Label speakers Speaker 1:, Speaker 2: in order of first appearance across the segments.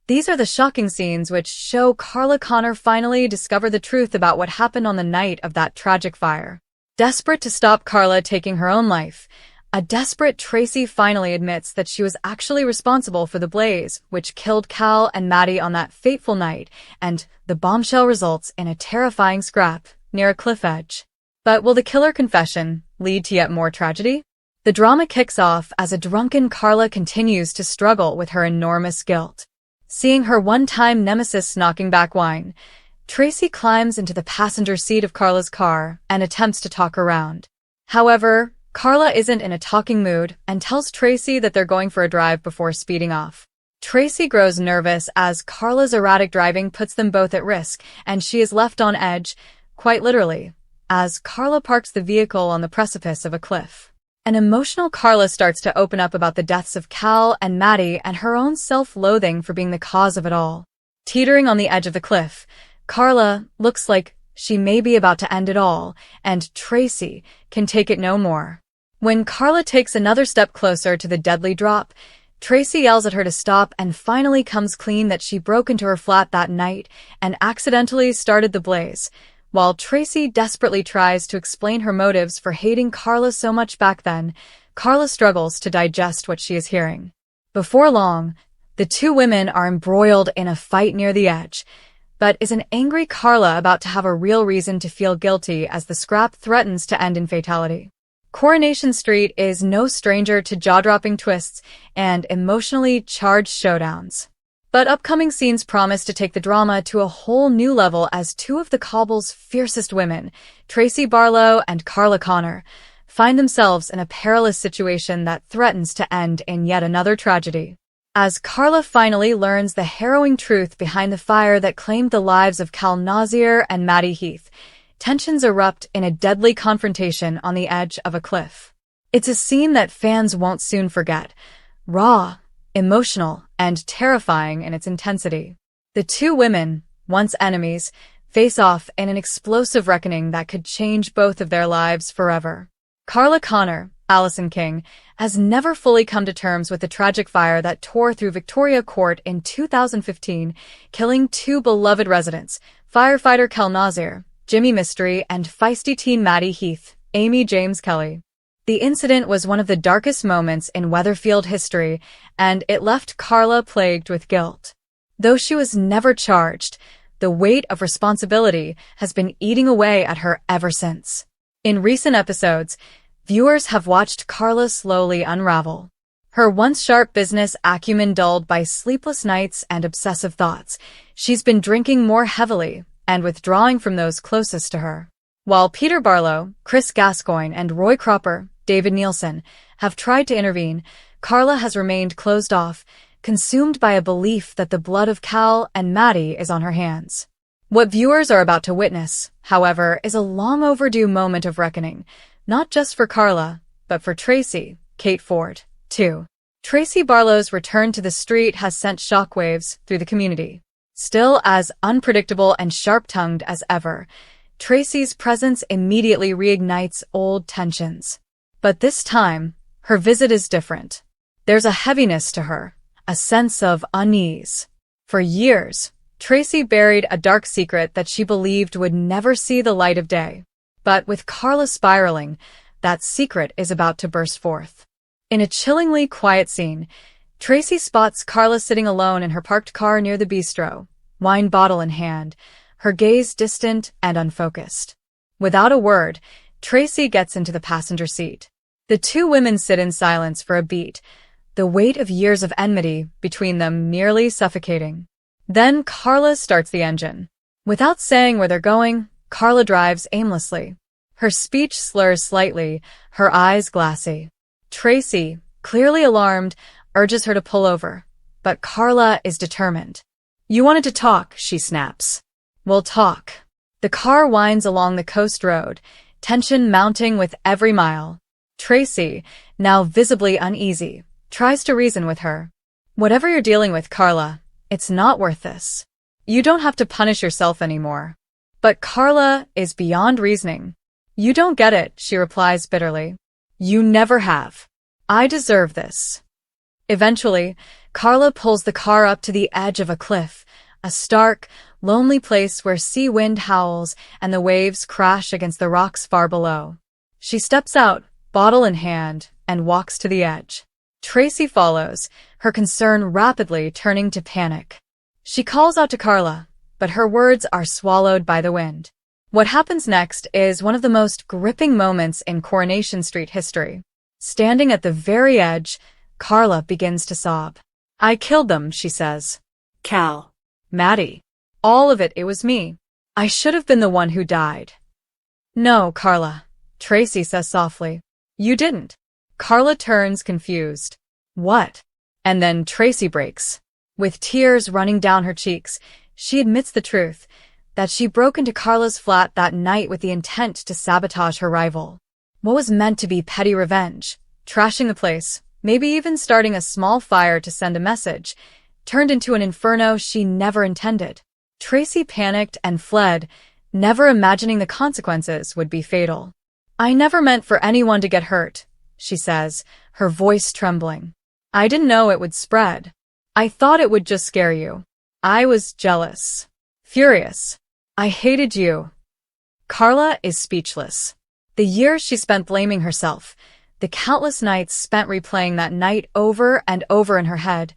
Speaker 1: These are the shocking scenes which show Carla Connor finally discover the truth about what happened on the night of that tragic fire. Desperate to stop Carla taking her own life, a desperate Tracy finally admits that she was actually responsible for the blaze, which killed Cal and Maddie on that fateful night, and the bombshell results in a terrifying scrap near a cliff edge. But will the killer confession lead to yet more tragedy? The drama kicks off as a drunken Carla continues to struggle with her enormous guilt. Seeing her one-time nemesis knocking back wine, Tracy climbs into the passenger seat of Carla's car and attempts to talk her around. However, Carla isn't in a talking mood and tells Tracy that they're going for a drive before speeding off. Tracy grows nervous as Carla's erratic driving puts them both at risk, and she is left on edge, quite literally, as Carla parks the vehicle on the precipice of a cliff. An emotional Carla starts to open up about the deaths of Cal and Maddie and her own self-loathing for being the cause of it all. Teetering on the edge of the cliff, Carla looks like she may be about to end it all, and Tracy can take it no more. When Carla takes another step closer to the deadly drop, Tracy yells at her to stop and finally comes clean that she broke into her flat that night and accidentally started the blaze. While Tracy desperately tries to explain her motives for hating Carla so much back then, Carla struggles to digest what she is hearing. Before long, the two women are embroiled in a fight near the edge. But is an angry Carla about to have a real reason to feel guilty as the scrap threatens to end in fatality? Coronation Street is no stranger to jaw-dropping twists and emotionally charged showdowns. But upcoming scenes promise to take the drama to a whole new level as two of the cobble's fiercest women, Tracy Barlow and Carla Connor, find themselves in a perilous situation that threatens to end in yet another tragedy. As Carla finally learns the harrowing truth behind the fire that claimed the lives of Cal Nazier and Maddie Heath, tensions erupt in a deadly confrontation on the edge of a cliff. It's a scene that fans won't soon forget, raw, emotional, and terrifying in its intensity. The two women, once enemies, face off in an explosive reckoning that could change both of their lives forever. Carla Connor, Alison King, has never fully come to terms with the tragic fire that tore through Victoria Court in 2015, killing two beloved residents, firefighter Cal Nazier, Jimmy Mystery, and feisty teen Maddie Heath, Amy James Kelly. The incident was one of the darkest moments in Weatherfield history, and it left Carla plagued with guilt. Though she was never charged, the weight of responsibility has been eating away at her ever since. In recent episodes, viewers have watched Carla slowly unravel. Her once sharp business acumen dulled by sleepless nights and obsessive thoughts, she's been drinking more heavily and withdrawing from those closest to her. While Peter Barlow, Chris Gascoigne, and Roy Cropper, David Nielsen, have tried to intervene, Carla has remained closed off, consumed by a belief that the blood of Cal and Maddie is on her hands. What viewers are about to witness, however, is a long overdue moment of reckoning, not just for Carla, but for Tracy, Kate Ford, too. Tracy Barlow's return to the street has sent shockwaves through the community. Still as unpredictable and sharp-tongued as ever, Tracy's presence immediately reignites old tensions. But this time, her visit is different. There's a heaviness to her, a sense of unease. For years, Tracy buried a dark secret that she believed would never see the light of day. But with Carla spiraling, that secret is about to burst forth. In a chillingly quiet scene, Tracy spots Carla sitting alone in her parked car near the bistro, wine bottle in hand, her gaze distant and unfocused. Without a word, Tracy gets into the passenger seat. The two women sit in silence for a beat, the weight of years of enmity between them nearly suffocating. Then Carla starts the engine. Without saying where they're going, Carla drives aimlessly. Her speech slurs slightly, her eyes glassy. Tracy, clearly alarmed, urges her to pull over, but Carla is determined. "You wanted to talk," she snaps. "We'll talk." The car winds along the coast road, tension mounting with every mile. Tracy, now visibly uneasy, tries to reason with her. "Whatever you're dealing with, Carla, it's not worth this. You don't have to punish yourself anymore." But Carla is beyond reasoning. "You don't get it," she replies bitterly. "You never have. I deserve this." Eventually, Carla pulls the car up to the edge of a cliff, a stark, lonely place where sea wind howls and the waves crash against the rocks far below. She steps out, bottle in hand, and walks to the edge. Tracy follows, her concern rapidly turning to panic. She calls out to Carla, but her words are swallowed by the wind. What happens next is one of the most gripping moments in Coronation Street history. Standing at the very edge, Carla begins to sob. "I killed them," she says.
Speaker 2: Cal.
Speaker 1: "Maddie. All of it was me. I should have been the one who died." "No, Carla," Tracy says softly. "You didn't." Carla turns confused. "What?" And then Tracy breaks. With tears running down her cheeks, she admits the truth, that she broke into Carla's flat that night with the intent to sabotage her rival. What was meant to be petty revenge, trashing the place, maybe even starting a small fire to send a message, turned into an inferno she never intended. Tracy panicked and fled, never imagining the consequences would be fatal. "I never meant for anyone to get hurt," she says, her voice trembling. "I didn't know it would spread. I thought it would just scare you. I was jealous. Furious. I hated you." Carla is speechless. The years she spent blaming herself, the countless nights spent replaying that night over and over in her head,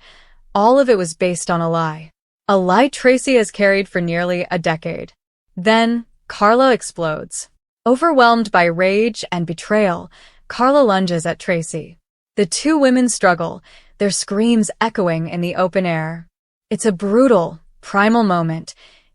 Speaker 1: all of it was based on a lie. A lie Tracy has carried for nearly a decade. Then, Carla explodes. Overwhelmed by rage and betrayal, Carla lunges at Tracy. The two women struggle, their screams echoing in the open air. It's a brutal, primal moment,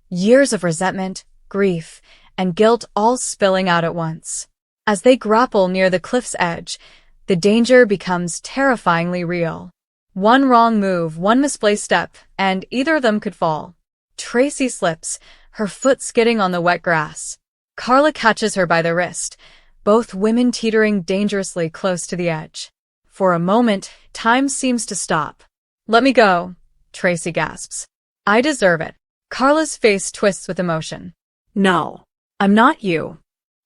Speaker 1: years of resentment, grief, and guilt all spilling out at once. As they grapple near the cliff's edge, the danger becomes terrifyingly real. One wrong move, one misplaced step, and either of them could fall. Tracy slips, her foot skidding on the wet grass. Carla catches her by the wrist, both women teetering dangerously close to the edge. For a moment, time seems to stop. "Let me go," Tracy gasps. "I deserve it." Carla's face twists with emotion.
Speaker 2: No.
Speaker 1: "I'm not you."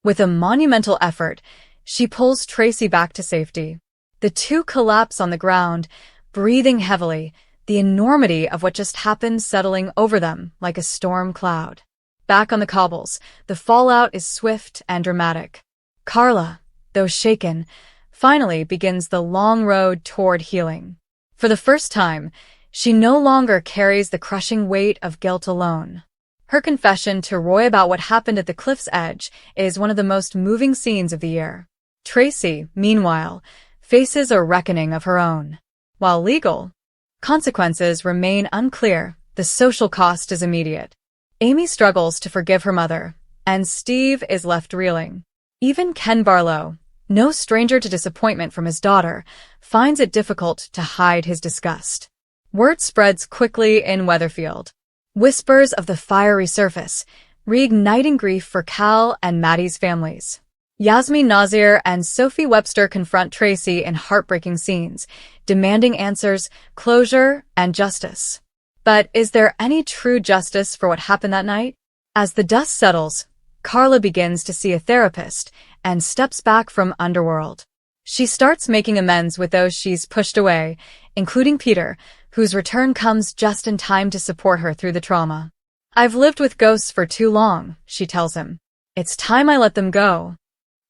Speaker 1: With a monumental effort, she pulls Tracy back to safety. The two collapse on the ground, breathing heavily, the enormity of what just happened settling over them like a storm cloud. Back on the cobbles, the fallout is swift and dramatic. Carla, though shaken, finally begins the long road toward healing. For the first time, she no longer carries the crushing weight of guilt alone. Her confession to Roy about what happened at the cliff's edge is one of the most moving scenes of the year. Tracy, meanwhile, faces a reckoning of her own. While legal consequences remain unclear, the social cost is immediate. Amy struggles to forgive her mother, and Steve is left reeling. Even Ken Barlow, no stranger to disappointment from his daughter, finds it difficult to hide his disgust. Word spreads quickly in Weatherfield. Whispers of the fire resurface, reigniting grief for Cal and Maddie's families. Yasmin Nazir and Sophie Webster confront Tracy in heartbreaking scenes, demanding answers, closure, and justice. But is there any true justice for what happened that night? As the dust settles, Carla begins to see a therapist and steps back from Underworld. She starts making amends with those she's pushed away, including Peter, whose return comes just in time to support her through the trauma. "I've lived with ghosts for too long," she tells him. "It's time I let them go."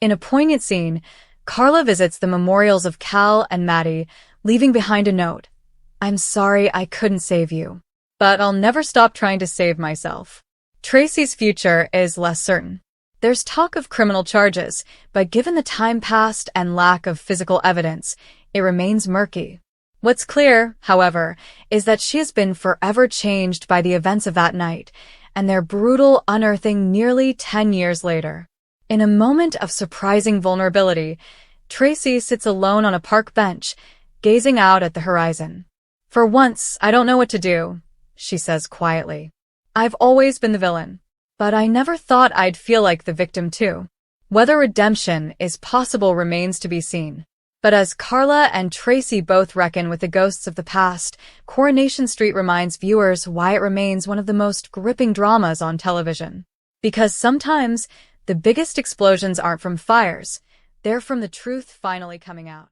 Speaker 1: In a poignant scene, Carla visits the memorials of Cal and Maddie, leaving behind a note. "I'm sorry I couldn't save you, but I'll never stop trying to save myself." Tracy's future is less certain. There's talk of criminal charges, but given the time passed and lack of physical evidence, it remains murky. What's clear, however, is that she has been forever changed by the events of that night, and their brutal unearthing nearly 10 years later. In a moment of surprising vulnerability, Tracy sits alone on a park bench, gazing out at the horizon. "For once, I don't know what to do," she says quietly. "I've always been the villain, but I never thought I'd feel like the victim too." Whether redemption is possible remains to be seen. But as Carla and Tracy both reckon with the ghosts of the past, Coronation Street reminds viewers why it remains one of the most gripping dramas on television. Because sometimes, the biggest explosions aren't from fires, they're from the truth finally coming out.